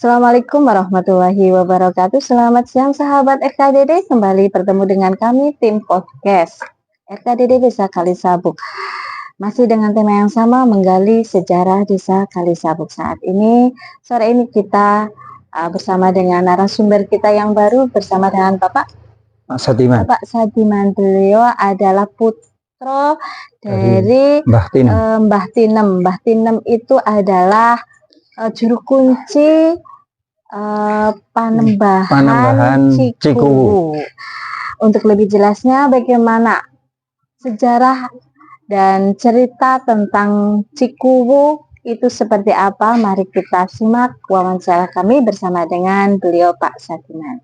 Assalamualaikum warahmatullahi wabarakatuh. Selamat siang sahabat RKDD. Kembali bertemu dengan kami tim podcast RKDD Desa Kalisabuk. Masih dengan tema yang sama, menggali sejarah Desa Kalisabuk. Saat ini, sore ini kita bersama dengan narasumber kita yang baru, bersama dengan Bapak Sadiman. Bapak Sadiman. Beliau adalah putra dari Mbah Tinem. Mbah Tinem. Mbah Tinem itu adalah juru kunci Panembahan Cikuwu. Untuk lebih jelasnya bagaimana sejarah dan cerita tentang Cikuwu itu seperti apa, mari kita simak wawancara kami bersama dengan beliau Pak Sadiman.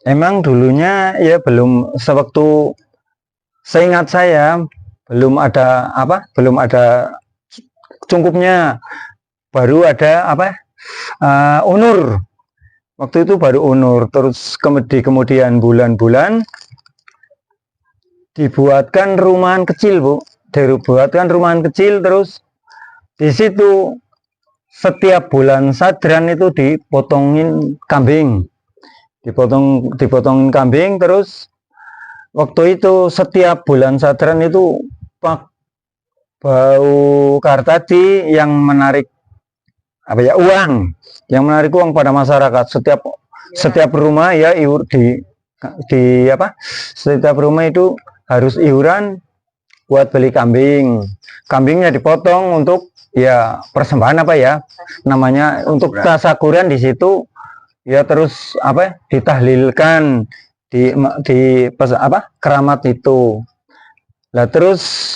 Emang dulunya ya belum, sewaktu seingat saya belum ada cungkupnya, baru ada unur. Waktu itu baru unur, terus kemudian bulan-bulan dibuatkan rumahan kecil, Bu. Dibuatkan rumahan kecil, terus di situ setiap bulan sadran itu dipotongin kambing. Dipotongin kambing, terus waktu itu setiap bulan sadran itu Pak Bau Kartadi yang menarik uang, pada masyarakat. Setiap rumah ya setiap rumah itu harus iuran buat beli kambing. Kambingnya dipotong untuk ya persembahan namanya untuk tasakuran di situ ya, terus ditahlilkan di keramat itu. Lah terus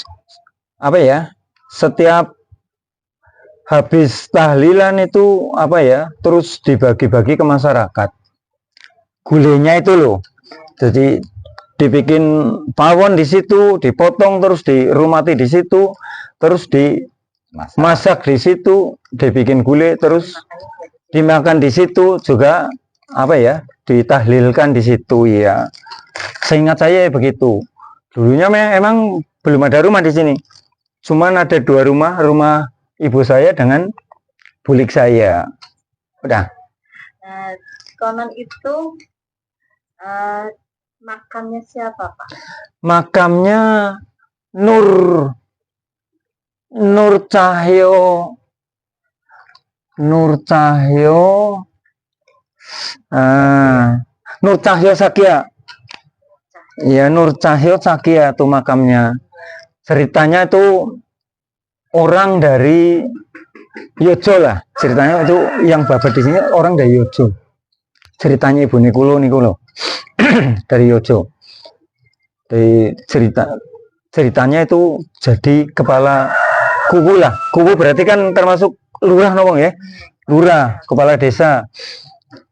setiap habis tahlilan itu terus dibagi-bagi ke masyarakat. Gulenya itu loh. Jadi dibikin pawon di situ, dipotong, terus dirumati di situ, terus dimasak di situ, dibikin gulai, terus dimakan di situ juga, ditahlilkan di situ ya. Seingat saya begitu. Dulunya emang belum ada rumah di sini. Cuman ada 2 rumah, rumah ibu saya dengan bulik saya. Udah. Konon itu makamnya siapa, Pak? Makamnya Nur Cahyo. Nur Cahyo Sakia. Ya, Nur Cahyo Sakia tuh makamnya. Ceritanya itu orang dari Yojo lah. Ceritanya itu yang babat di sini orang dari Yojo. Ceritanya Ibu Nikulo dari Yojo. Ceritanya itu jadi kepala kubu lah. Kubu berarti kan termasuk lurah ngomong ya. Lurah, kepala desa.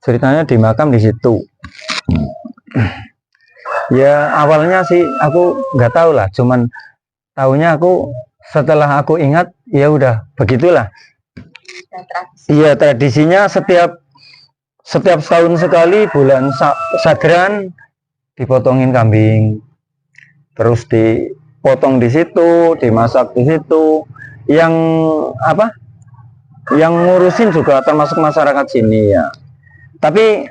Ceritanya di makam di situ. Ya awalnya sih aku nggak tahu lah, cuman tahunya aku setelah aku ingat ya udah begitulah. Iya, tradisinya setiap setahun sekali bulan sadran dipotongin kambing, terus dipotong di situ, dimasak di situ. Yang ngurusin juga termasuk masyarakat sini ya. Tapi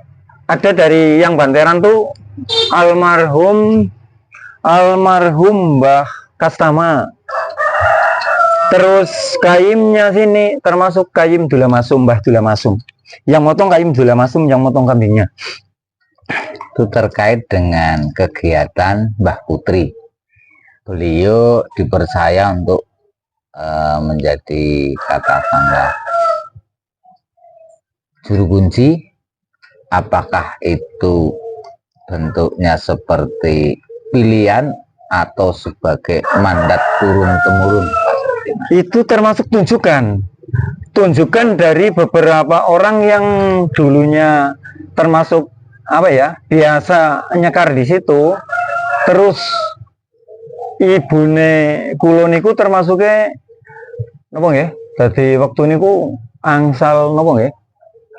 ada dari yang banteran tuh almarhum Mbah Kastama. Terus kaimnya sini termasuk kaim Dulamasum, Mbah Dulamasum. Yang motong kaim Dulamasum, yang motong kambingnya. Itu terkait dengan kegiatan Mbah Putri. Beliau dipercaya untuk menjadi katakanlah juru kunci. Apakah itu bentuknya seperti pilihan atau sebagai mandat turun-temurun? Itu termasuk tunjukan dari beberapa orang yang dulunya termasuk biasa nyekar di situ. Terus ibune kula niku termasuknya jadi waktu niku angsal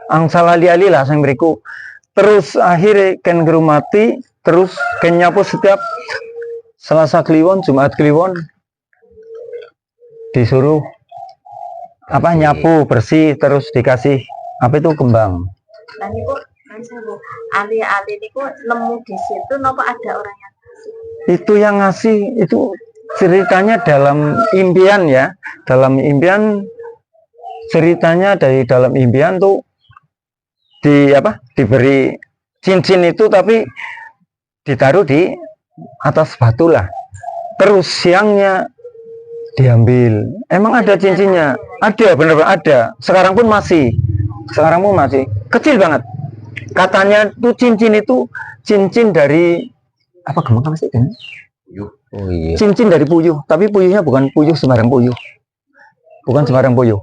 angsal ali-ali lah sang beriku. Terus akhirnya ken ngrumati, terus ken nyapu setiap Selasa Kliwon, Jumat Kliwon disuruh apa nyapu bersih terus dikasih apa itu kembang. Nah niku kan Bu, ali-ali niku nemu di situ napa ada orang yang Itu yang ngasih itu ceritanya dalam impian ya, dalam impian ceritanya dari dalam impian tuh diberi cincin itu tapi ditaruh di atas batu lah, terus siangnya diambil. Emang ada cincinnya, ada, bener-bener ada, sekarang pun masih kecil banget. Katanya tuh cincin itu cincin dari apa, kemana sih kan? Oh iya. Cincin dari puyuh, tapi puyuhnya bukan puyuh sembarang puyuh, bukan sembarang puyuh,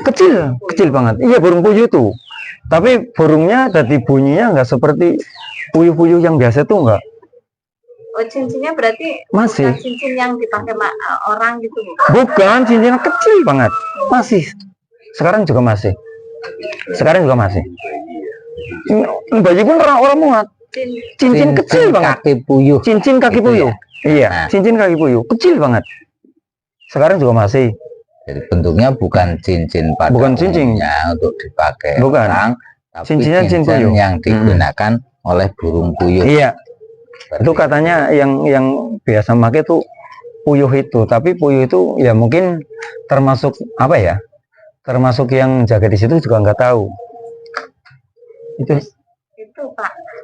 kecil banget. Iya, burung puyuh tuh, tapi burungnya dari bunyinya nggak seperti puyuh-puyuh yang biasa tuh, enggak. Oh, cincinnya berarti Masih. bukan cincin yang dipakai orang gitu, Bu? Bukan, cincinnya kecil banget, masih. Sekarang juga masih. Bayi pun orang muat. Cincin kecil banget. Kaki puyuh. Cincin kaki Gitu puyuh. ya? Iya, Nah. cincin kaki puyuh, kecil banget. Sekarang juga masih. Jadi bentuknya bukan cincin pada Bukan cincin. umumnya untuk dipakai Bukan. orang, tapi Cincinnya cincin cincin puyuh. yang digunakan oleh burung puyuh. Iya, itu katanya yang biasa pakai tuh puyuh itu, tapi puyuh itu ya mungkin termasuk apa ya? Termasuk yang jaga di situ juga nggak tahu. Itu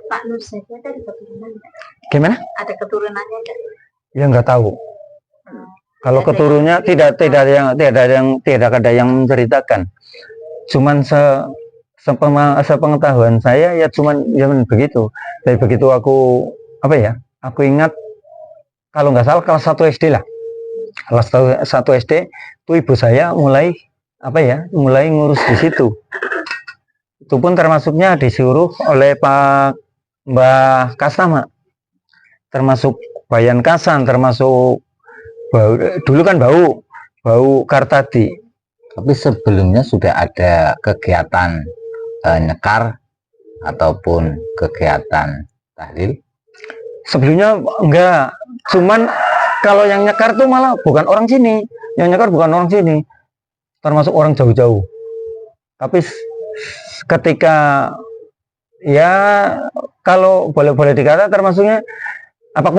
Pak Nur Zaki ada keturunan nggak? Gimana? Ada keturunannya nggak? Ya nggak tahu. Kalau keturunnya tidak ada yang menceritakan. Cuman sepengetahuan saya ya cuman begitu. Dari begitu aku aku ingat kalau nggak salah kelas 1 SD lah. Kelas 1 SD itu ibu saya mulai mulai ngurus di situ. Itu pun termasuknya disuruh oleh Mbah Kasama. Termasuk Bayan Kasan, termasuk dulu kan bau Kartadi. Tapi sebelumnya sudah ada kegiatan nyekar ataupun kegiatan tahlil. Sebelumnya enggak, cuman kalau yang nyekar tuh malah bukan orang sini, termasuk orang jauh-jauh. Tapi ketika ya kalau boleh dikata termasuknya apa,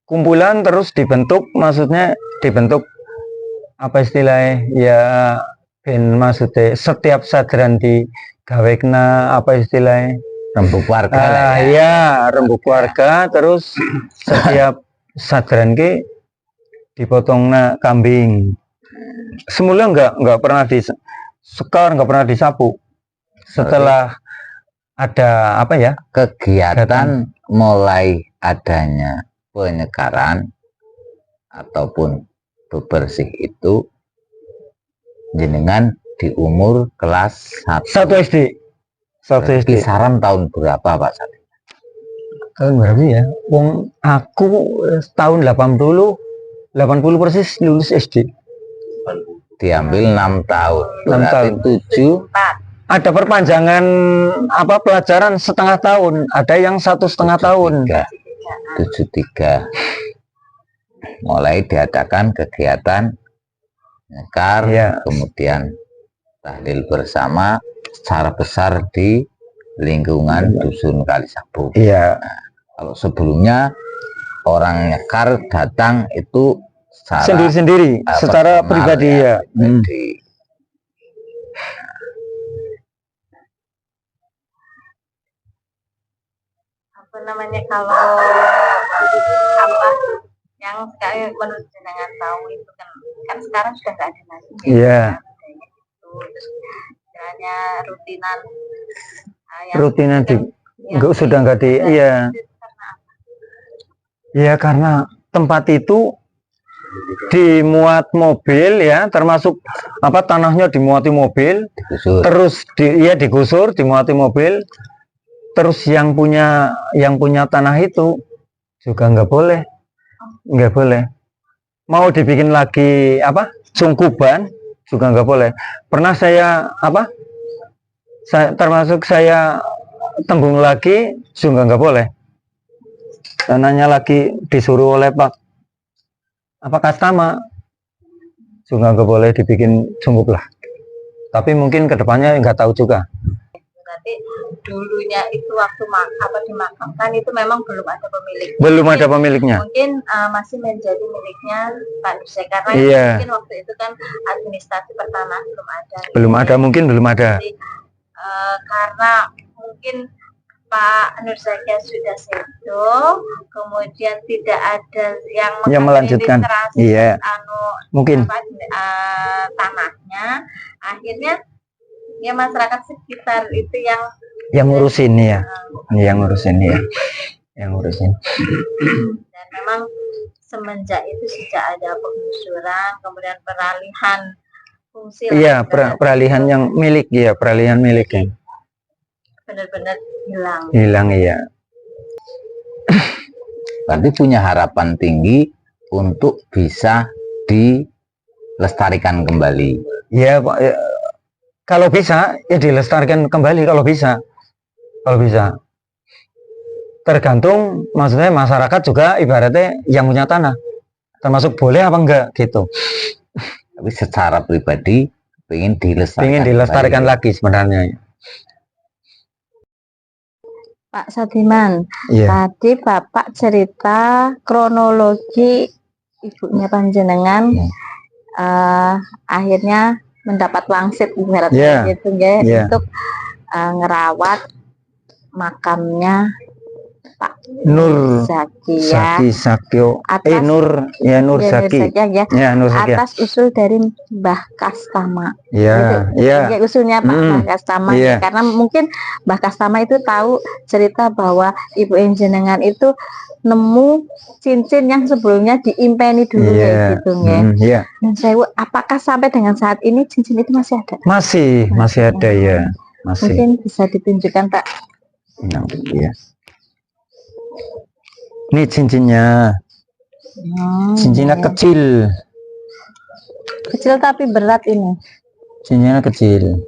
kumpulan terus dibentuk, maksudnya dibentuk apa istilahnya ya, ben maksudnya setiap sadran di gawekna apa istilahnya Rembuk warga lah ya. ya rembuk warga, terus setiap sadran ke dipotongna kambing. Semula nggak pernah disekar, nggak pernah disapu. Setelah ada kegiatan mulai adanya penyekaran ataupun bebersih itu jenengan di umur kelas 1 SD. Kisaran tahun berapa Pak Sati? Tahun berapa ya? Aku tahun 80 persis lulus SD. Diambil 6 tahun. 6 tahun. 7 ada perpanjangan pelajaran setengah tahun, ada yang 1,5 tahun. 73 mulai diadakan kegiatan nyekar, kemudian tahlil bersama secara besar di lingkungan dusun Kalisabuk. Iya. Nah, kalau sebelumnya orang nyekar datang itu sendiri-sendiri, secara pribadi ya. Kalau yang sekarang menurut jenengan tahu itu kan sekarang sudah nggak ada lagi. Iya. Terus istilahnya rutinan sudah nggak di. Iya. Ya karena tempat itu dimuat mobil ya, termasuk tanahnya dimuati mobil, terus digusur, dimuati mobil. Terus yang punya tanah itu juga nggak boleh. Mau dibikin lagi sungkuban juga nggak boleh. Pernah saya termasuk saya tembung lagi juga nggak boleh. Tanahnya lagi disuruh oleh Pak Kastama juga nggak boleh dibikin jungkup lah. Tapi mungkin kedepannya nggak tahu juga. Berarti dulunya itu waktu dimakamkan itu memang belum ada pemilik. Belum ada pemiliknya. Mungkin masih menjadi miliknya Pak Nurse karena Iya. mungkin waktu itu kan administrasi pertanahan belum ada. Belum ada, mungkin belum ada. Jadi, karena mungkin Pak Nur Zakia sudah sedo, kemudian tidak ada yang melanjutkan. Iya. Mungkin tanahnya, akhirnya ya masyarakat sekitar itu yang ngurusin ya, yang ngurusin ya, yang ngurusin. Dan memang semenjak itu sejak ada penggusuran, kemudian peralihan fungsi. Iya, peralihan yang milik ya, peralihan miliknya. Benar-benar hilang. Hilang iya. Berarti punya harapan tinggi untuk bisa dilestarikan kembali. Ya, Pak. Ya, kalau bisa ya dilestarikan kembali kalau bisa. Kalau bisa. Tergantung maksudnya masyarakat juga ibaratnya yang punya tanah. Termasuk boleh apa enggak gitu. Tapi secara pribadi ingin dilestarikan lagi sebenarnya. Pak Sadiman, Iya. tadi Bapak cerita kronologi ibunya panjenengan akhirnya mendapat wangsit ibaratnya gitu ya, untuk ngerawat makamnya Pak Nur Zakia Sakyo atas, Nur Zaki Nur Zakia atas usul dari Mbah Kastama. Ya, ya usulnya Pak Mbah Kastama ya. Karena mungkin Mbah Kastama itu tahu cerita bahwa Ibu Enjenengan itu nemu cincin yang sebelumnya diimpeni dulu gitu ya. Dan saya, apakah sampai dengan saat ini cincin itu masih ada? Masih ada ya. Masih. Mungkin bisa ditunjukkan Pak. Ya. Ini cincinnya. Cincinnya kecil. Kecil tapi berat ini. Cincinnya kecil.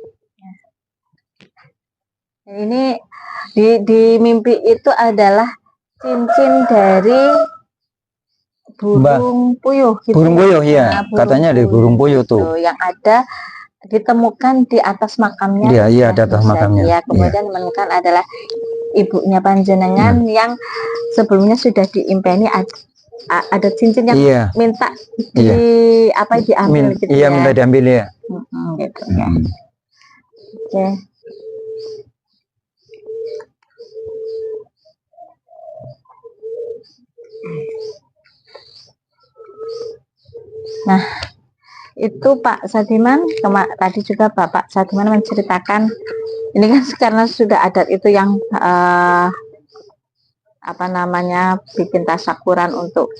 Ini di mimpi itu adalah cincin dari burung puyuh gitu. Burung puyuh ya. Katanya dari burung puyuh tuh. Yang ada ditemukan di atas makamnya. Iya, di atas makamnya. Ya, kemudian menemukan adalah ibunya panjenengan yang sebelumnya sudah diimpeni ada cincin yang minta diambil gitu ya. Iya, minta diambil ya. Gitu ya. Oke. Nah, itu Pak Sadiman, tadi juga Bapak Sadiman menceritakan ini kan karena sudah adat itu yang bikin tasyakuran untuk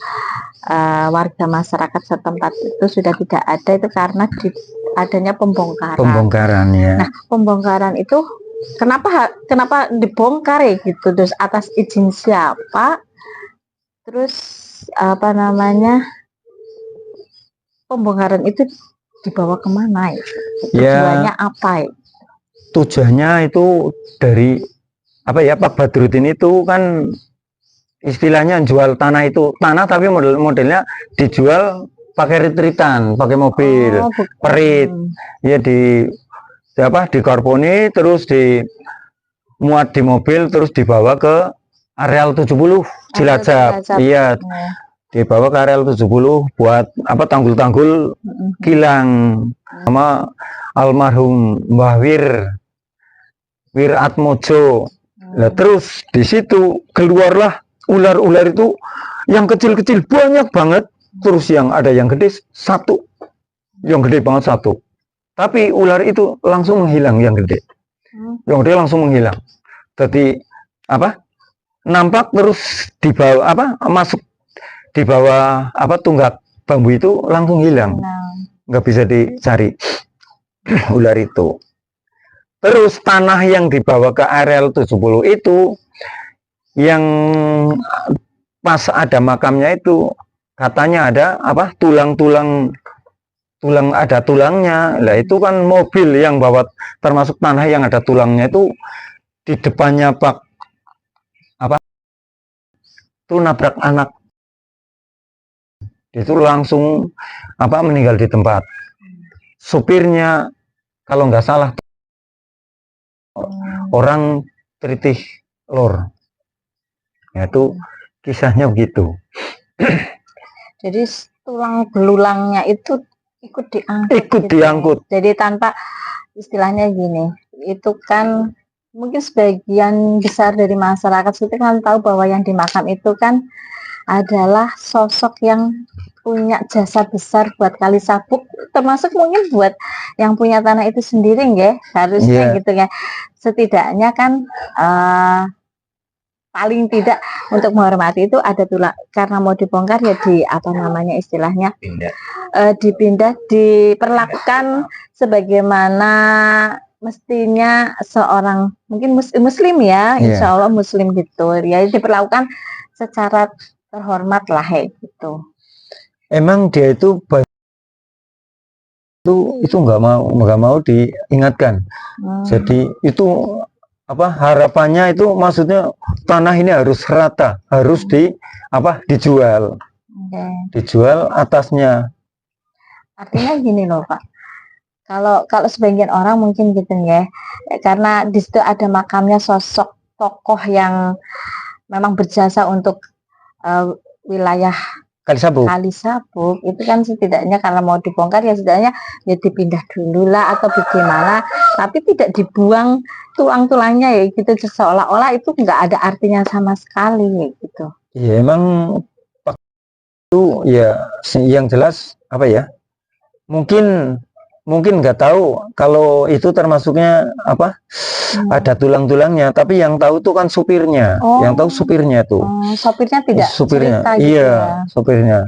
warga masyarakat setempat itu sudah tidak ada, itu karena adanya pembongkaran. Ya. Nah, pembongkaran itu kenapa dibongkar ya gitu, terus atas izin siapa, terus pembongkaran itu dibawa kemana ya? Tujuannya apa ya? Tujuannya itu dari Pak Badrudin itu kan istilahnya jual tanah tapi modelnya dijual pakai retritan, pakai mobil perit ya, dikarboni terus dimuat di mobil terus dibawa ke areal 70 Cilacap. Iya, dibawa ke areal 70 buat tanggul-tanggul kilang sama almarhum Mbah Wir Atmojo. Nah, terus di situ keluarlah ular-ular itu yang kecil-kecil banyak banget, terus yang ada yang gede satu, yang gede banget satu. Tapi ular itu langsung menghilang, yang gede langsung menghilang. Jadi nampak terus di bawah masuk di bawah tunggak bambu itu langsung hilang, nggak bisa dicari ular itu. Terus tanah yang dibawa ke areal 70 itu yang pas ada makamnya itu katanya ada tulang ada tulangnya. Lah itu kan mobil yang bawa termasuk tanah yang ada tulangnya itu di depannya itu nabrak anak itu langsung meninggal di tempat. Supirnya kalau nggak salah orang Tritih Lor. Ya, itu kisahnya begitu. Jadi tulang belulangnya itu ikut diangkut. Ikut gitu ya. diangkut. Jadi tanpa istilahnya gini, itu kan mungkin sebagian besar dari masyarakat itu kan tahu bahwa yang dimakam itu kan adalah sosok yang punya jasa besar buat Kali Sabuk, termasuk mungkin buat yang punya tanah itu sendiri, ya harusnya gitu ya. Setidaknya kan paling tidak untuk menghormati itu ada tulang, karena mau dibongkar ya di istilahnya dipindah, diperlakukan sebagaimana mestinya seorang mungkin muslim ya, insya Allah muslim gitu ya, diperlakukan secara terhormat lah gitu. Emang dia itu nggak mau diingatkan. Jadi itu harapannya itu, maksudnya tanah ini harus rata, harus dijual. Dijual atasnya. Artinya gini loh Pak, kalau sebagian orang mungkin gitu ya, karena di situ ada makamnya sosok tokoh yang memang berjasa untuk wilayah Kali Sabuk itu kan, setidaknya kalau mau dibongkar ya setidaknya ya dipindah dulu lah atau bagaimana, tapi tidak dibuang tulang-tulangnya ya gitu, seolah-olah itu nggak ada artinya sama sekali ya gitu. Ya emang itu ya, yang jelas mungkin nggak tahu kalau itu termasuknya ada tulang-tulangnya, tapi yang tahu tuh kan supirnya. Yang tahu supirnya tuh. Sopirnya tidak cerita gitu iya ya.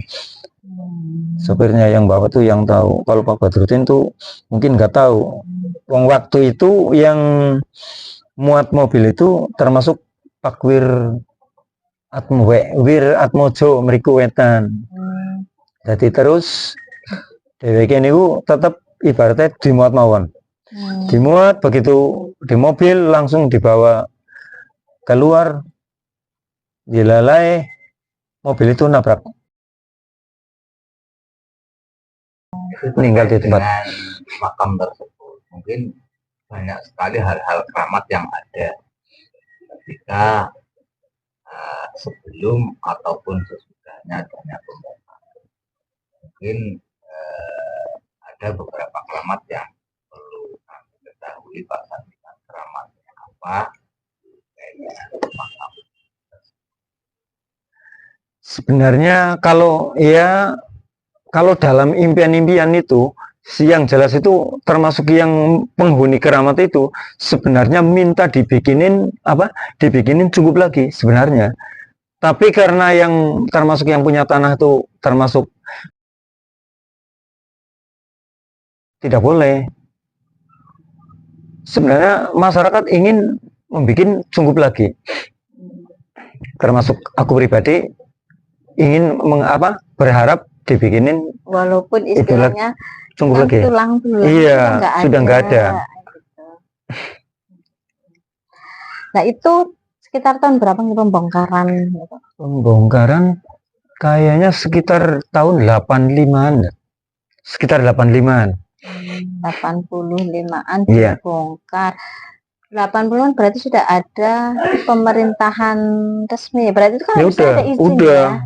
Supirnya yang bawa tuh yang tahu. Kalau Pak Badrudin tuh mungkin nggak tahu. Waktu itu yang muat mobil itu termasuk Pak Wir Atmojo Mriku Wetan. Jadi terus dheweke niku tetap ibaratnya dimuat mawon. Dimuat, begitu di mobil langsung dibawa keluar, dilalai, mobil itu nabrak, meninggal di tempat. Makam tersebut mungkin banyak sekali hal-hal keramat yang ada ketika sebelum ataupun sesudahnya adanya pembongkaran. Mungkin ada beberapa keramat yang perlu kami ketahui, Pak Sandikan, keramatnya apa. Sebenarnya kalau dalam impian-impian itu, yang jelas itu termasuk yang penghuni keramat itu sebenarnya minta dibikinin cukup lagi sebenarnya. Tapi karena yang termasuk yang punya tanah itu termasuk tidak boleh. Sebenarnya masyarakat ingin membuat cukup lagi. Termasuk aku pribadi ingin berharap dibikinin, walaupun istilahnya cukup lagi. Tulang-tulang iya, sudah nggak ada. Nah itu sekitar tahun berapa nih pembongkaran? Pembongkaran kayaknya sekitar tahun 85-an. Sekitar 85-an. 85-an dibongkar. 80-an berarti sudah ada pemerintahan resmi. Berarti itu kan ada izin udah.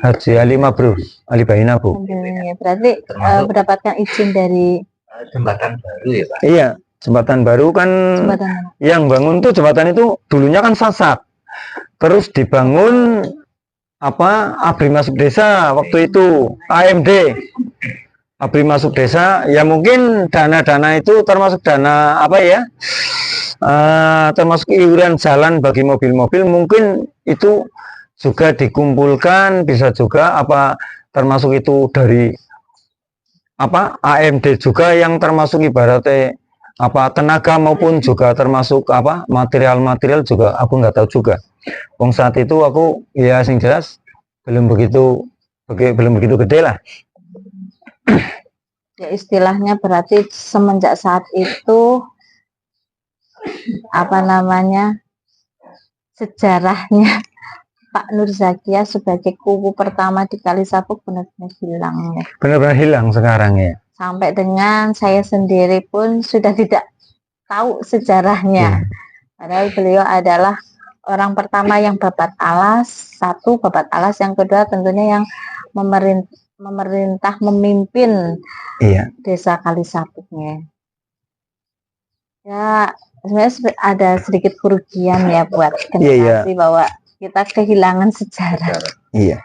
Haji Ali Mabrur, Ali Baina, Bu. Berarti mendapatkan izin dari jembatan baru ya, Pak? Iya, jembatan baru kan. Yang bangun tuh jembatan itu dulunya kan Sasak. Terus dibangun ABRI Masuk Desa waktu itu, AMD. ABRI Masuk Desa, ya mungkin dana-dana itu termasuk dana termasuk iuran jalan bagi mobil-mobil, mungkin itu juga dikumpulkan, bisa juga termasuk itu dari AMD juga yang termasuk ibaratnya tenaga maupun juga termasuk material-material juga aku nggak tahu juga. Wong saat itu aku ya sing jelas belum begitu gede lah. Ya istilahnya berarti semenjak saat itu sejarahnya Pak Nur Zakia sebagai kubu pertama di Kalisabuk benar-benar hilang ya. Benar-benar hilang sekarang ya. Sampai dengan saya sendiri pun sudah tidak tahu sejarahnya. Padahal beliau adalah orang pertama yang babat alas, satu babat alas, yang kedua tentunya yang memerintah memimpin desa Kalisabuknya. Ya, sebenarnya ada sedikit kerugian ya buat generasi bahwa kita kehilangan sejarah. Iya.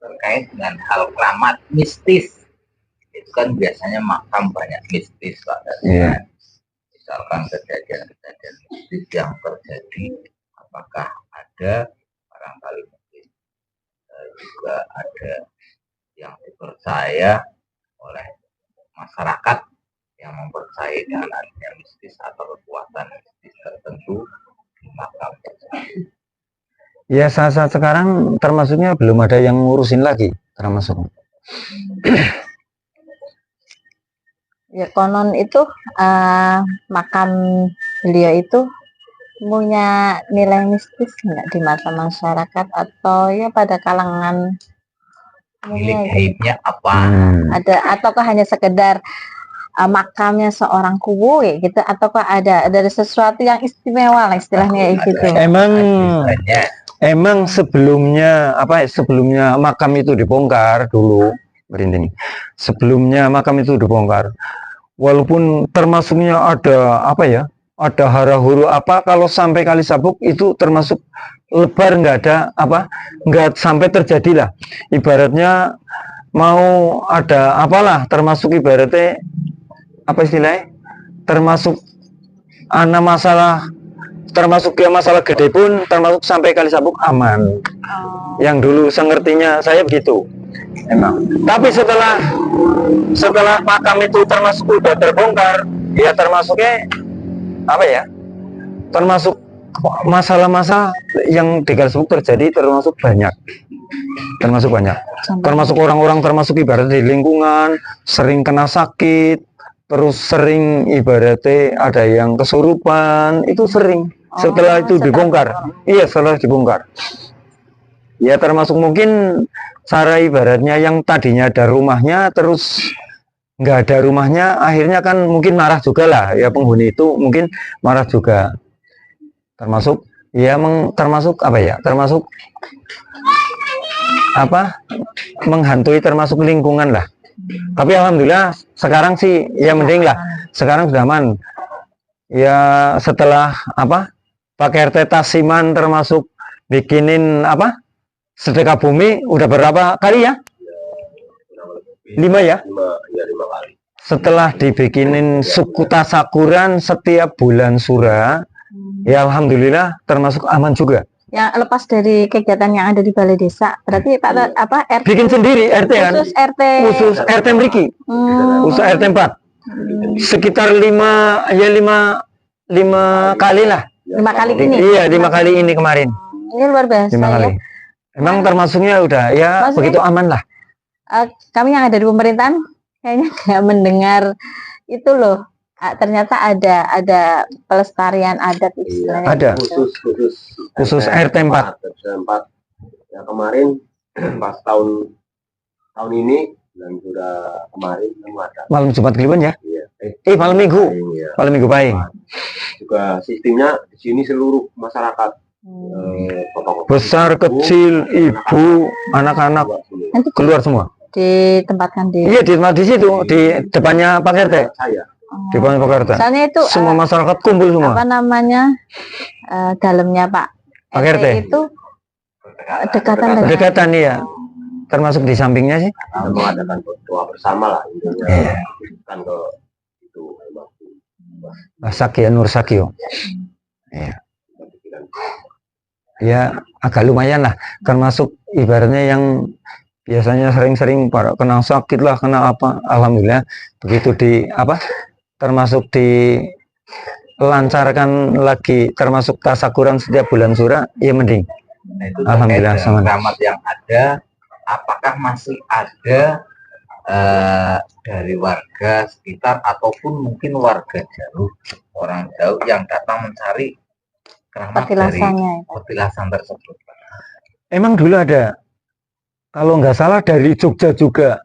Terkait dengan hal keramat mistis, itu kan biasanya makam banyak mistis, Pak. Iya. Misalkan kejadian-kejadian mistis yang terjadi, apakah ada, barangkali mungkin juga ada yang dipercaya oleh masyarakat yang mempercayai dengan adanya mistis atau kekuatan mistis tertentu di makam tersebut. Ya, saat sekarang termasuknya belum ada yang ngurusin lagi termasuk. Ya, konon itu makam beliau itu punya nilai mistis enggak di mata masyarakat, atau ya pada kalangan milik gaibnya apa? Ada, ataukah hanya sekedar makamnya seorang kubu ya gitu, ataukah ada sesuatu yang istimewa lah istilahnya gitu. Emang sebelumnya sebelumnya makam itu dibongkar dulu, berhenti. Sebelumnya makam itu dibongkar, walaupun termasuknya ada ada hara-huru kalau sampai Kalisabuk itu termasuk lebar, nggak sampai terjadilah. Ibaratnya mau ada apalah, termasuk ibaratnya istilahnya, termasuk masalah, termasuk masalah gede pun termasuk sampai Kalisabuk aman. Yang dulu sengertinya saya begitu emang. Tapi setelah makam itu termasuk udah terbongkar, ya termasuknya termasuk masalah-masalah yang di Kalisabuk terjadi termasuk banyak. Termasuk orang-orang, termasuk ibarat di lingkungan sering kena sakit, terus sering ibaratnya ada yang kesurupan, itu sering. Setelah itu dibongkar. Iya, setelah dibongkar. Ya termasuk mungkin cara ibaratnya yang tadinya ada rumahnya terus nggak ada rumahnya, akhirnya kan mungkin marah juga lah ya, penghuni itu mungkin marah juga. Termasuk termasuk menghantui, termasuk lingkungan lah. Tapi alhamdulillah sekarang sih ya mending lah, sekarang sudah aman ya. Setelah Pak RT Tasiman termasuk bikinin sedekah bumi udah berapa kali ya? 5 ya? 5 kali. Setelah dibikinin suku tasakuran setiap bulan sura, ya alhamdulillah termasuk aman juga. Yang lepas dari kegiatan yang ada di balai desa, berarti Pak RT bikin sendiri RT kan? Khusus RT Mriki. Khusus RT 4. Sekitar 5 kali lah. 5 kali ini? Iya, 5 kali ini kemarin. Ini luar biasa 5 kali. Emang termasuknya udah ya maksudnya, begitu aman lah. Kami yang ada di pemerintahan kayaknya nggak mendengar itu loh. Ternyata ada pelestarian adat istilahnya. Ada. Khusus RT 4. Ya kemarin pas tahun ini dan sudah kemarin ada. Malam Jumat Kliwon ya? Iya. Malam Minggu. Malam Minggu Pahing. Juga sistemnya di sini seluruh masyarakat. Besar, kecil, ibu, anak-anak keluar semua. Ditempatkan di. Iya, di situ, di depannya Pak RT. Saya. Di depan Pak RT. Soalnya itu semua masyarakat kumpul semua. Apa namanya? Dalamnya Pak RT itu dekatan ya. Termasuk di sampingnya sih. Mengadakan doa bersama lah intinya. Kan ke itu Sakio Nur Sakio. Iya. Ya agak lumayan lah, termasuk ibaratnya yang biasanya sering-sering kena sakit lah, kena alhamdulillah begitu termasuk dilancarkan lagi, termasuk tasakuran setiap bulan sura, ya mending. Nah, itu alhamdulillah sama keramat yang ada, apakah masih ada dari warga sekitar ataupun mungkin warga jauh, orang jauh yang datang mencari keramat dari Petilasannya itu. petilasan tersebut. Emang dulu ada, kalau nggak salah dari Jogja juga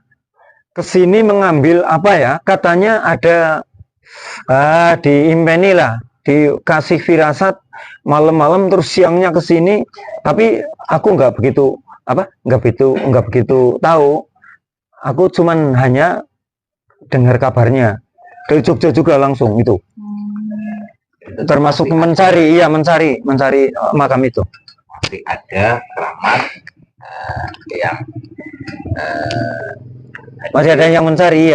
ke sini mengambil apa ya? Katanya ada diimpeni lah, dikasih firasat malam-malam terus siangnya ke sini. Tapi aku nggak begitu nggak begitu tahu. Aku cuman hanya dengar kabarnya dari Jogja juga langsung itu. Itu Termasuk pasti mencari makam itu. masih ada keramat yang Masih ada yang mencari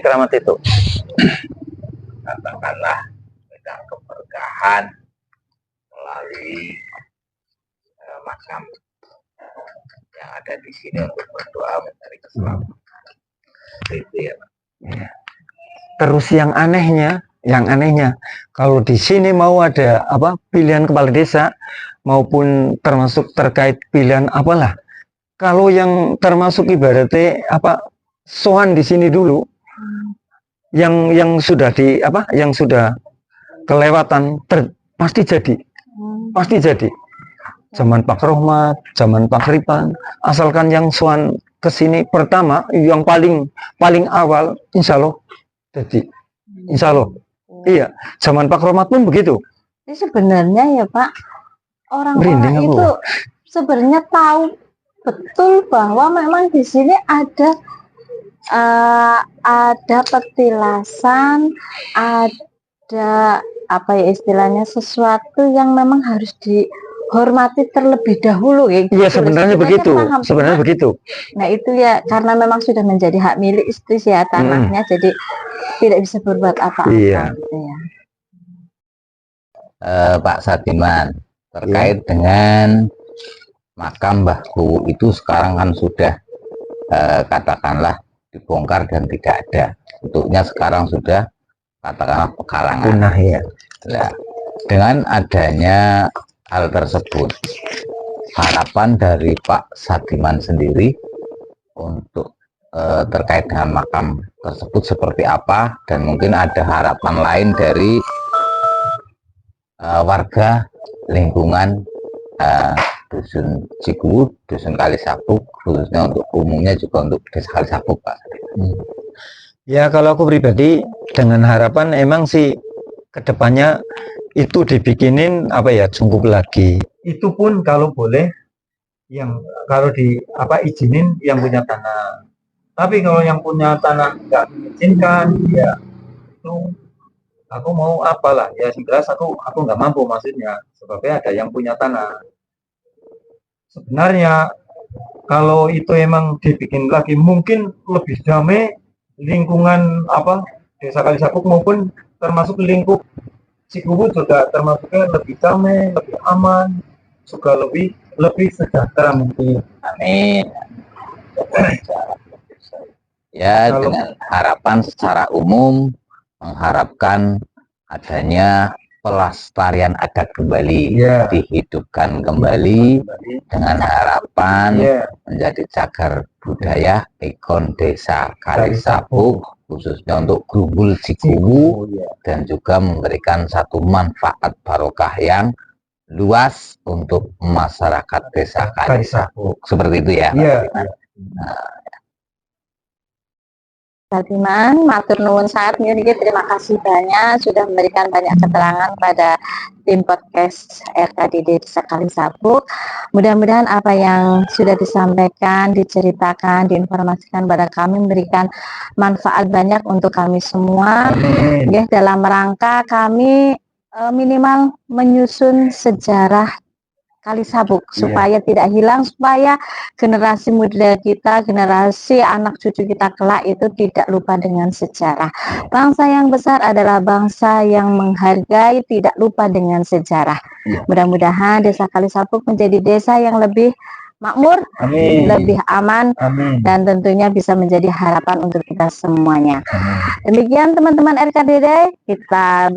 keramat itu. katakanlah bidang keberkahan melalui makam yang ada di sini untuk berdoa mencari keselamatan. Itu ya, Pak. Terus yang anehnya kalau di sini mau ada pilihan kepala desa maupun termasuk terkait pilihan apalah, kalau yang termasuk ibaratnya soan di sini dulu yang sudah yang sudah kelewatan pasti jadi zaman Pak Rohmat, zaman Pak Ripan, asalkan yang soan ke sini pertama yang paling awal insya Allah jadi, insya Allah. Iya, zaman Pak Rohmat pun begitu. Ini sebenarnya ya Pak, orang-orang Merinding aku. itu sebenarnya tahu betul bahwa memang di sini ada petilasan, ada istilahnya sesuatu yang memang harus dihormati terlebih dahulu ya. Iya, sebenarnya begitu. Paham. Sebenarnya begitu. Nah itu ya karena memang sudah menjadi hak milik istri ya tanahnya, jadi tidak bisa berbuat apa-apa. Iya. Gitu ya. Pak Sadiman, terkait dengan makam Mbah Kuwu itu sekarang kan sudah katakanlah dibongkar dan tidak ada. Bentuknya sekarang sudah katakanlah pekarangan. Punah ya. Nah, dengan adanya hal tersebut, harapan dari Pak Sadiman sendiri untuk terkait dengan makam tersebut seperti apa, dan mungkin ada harapan lain dari warga lingkungan Dusun Cikuwu, Dusun Kalisapuk, khususnya untuk umumnya juga untuk Desa Kalisapuk, Pak. Ya kalau aku pribadi dengan harapan emang sih kedepannya itu dibikinin cukup lagi. Itu pun kalau boleh yang kalau izinin yang punya tanah. Tapi kalau yang punya tanah nggak mengizinkan, ya itu aku mau apalah ya, jelas aku nggak mampu maksudnya, sebabnya ada yang punya tanah. Sebenarnya kalau itu emang dibikin lagi mungkin lebih damai lingkungan Desa Kalisapuk maupun termasuk lingkup Cikuwu juga termasuknya lebih damai, lebih aman, juga lebih sejahtera mungkin. Amin. Ya, dengan harapan secara umum mengharapkan adanya pelestarian adat kembali, dihidupkan kembali dengan harapan menjadi cagar budaya ikon Desa Kalisapuk, khususnya untuk Grubul Cikuwu, dan juga memberikan satu manfaat barokah yang luas untuk masyarakat Desa Kalisapuk. Seperti itu ya. Sadiman, matur nuwun sangat niki, terima kasih banyak sudah memberikan banyak keterangan pada tim podcast RKDD Desa Kalisapuk. Mudah-mudahan apa yang sudah disampaikan, diceritakan, diinformasikan pada kami memberikan manfaat banyak untuk kami semua. Ya, dalam rangka kami minimal menyusun sejarah Kalisapuk supaya tidak hilang, supaya generasi muda kita, generasi anak cucu kita kelak itu tidak lupa dengan sejarah. Bangsa yang besar adalah bangsa yang menghargai, tidak lupa dengan sejarah. Mudah-mudahan Desa Kalisapuk menjadi desa yang lebih makmur, lebih aman, dan tentunya bisa menjadi harapan untuk kita semuanya. Demikian teman-teman RKDD, kita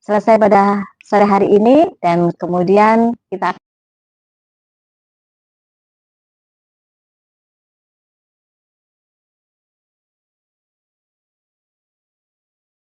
selesai pada sore hari ini, dan kemudian kita